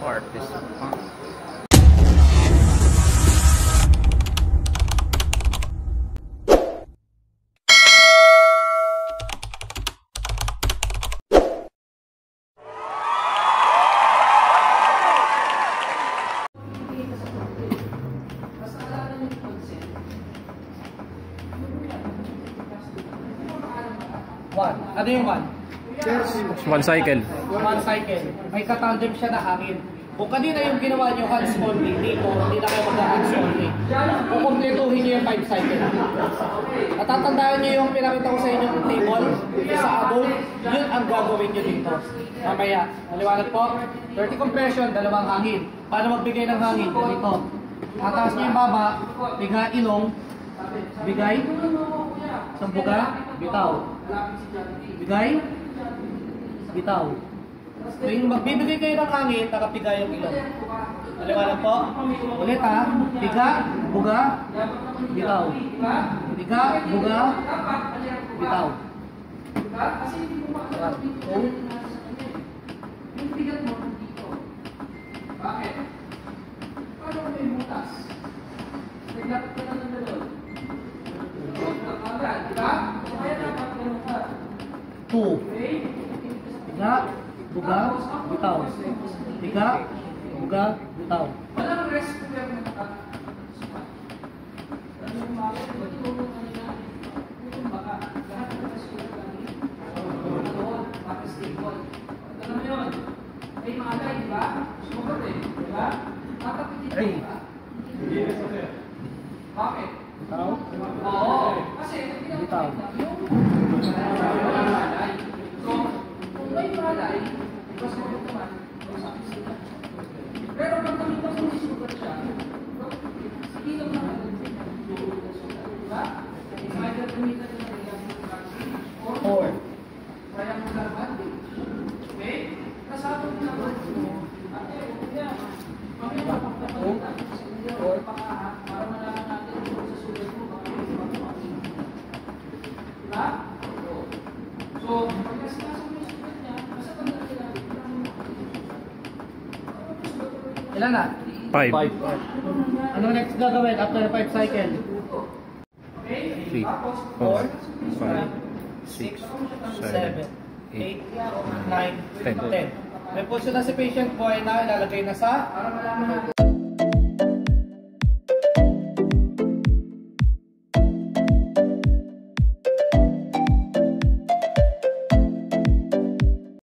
Artist. Ano yung one? One cycle. One cycle. May katandem siya na hangin. Kung kanina yung ginawa nyo hands only, dito, hindi na kayo mag-hands only. Kung kumpletuhin nyo yung 5 cycle. Natatandaan nyo yung pinakita ko sa inyo yung table, sa above, yun ang gagawin nyo dito. Mamaya, maliwanag po, 30 compression, 2 hangin. Paano magbigay ng hangin? Dito. Tataas nyo yung baba, bigay ilong, bigay, sambuga, bitaw. Bigay, bitaw. So yung magbibigay kayo ng hangin, nakapigay yung ilong. Maliwanag po? Ulit ha. Biga, buga, bitaw. Biga, buga, bitaw. Bakit? Paano kayo butas? Nagdapat ka lang na doon. Diba? Kaya dapat ganun ka. 2. Biga, buga, bitaw. Biga, buga, bitaw. Walang rest kung meron na ka. Alam mo yun? May malay, diba? Sumunod eh. Diba? Matapitin ka. Bakit? Bitaw? Oo. Kasi, bitaw. So, kung may malay, kasi mo naman, pero pag nakita mo yung sugat siya, hindi lang naman yung sugat. Diba? May gagamitan na rin 4. Kaya mo lang bandage. Okay? Kasabot mo naman. Mamaya mapagpapalitan. Kasi hindi ako pakahat para malaman natin kung sa sugat mo baka may mapapakita. Diba? So, pagkasinasa mo yung sugat niya, basta pag nakilala. Ilan na? 5. Ano next gagawin after the 5 cycle? 3, 4, 5, 6, 7, 8, 9, 10. May pulso na si patient po ay ilalagay na sa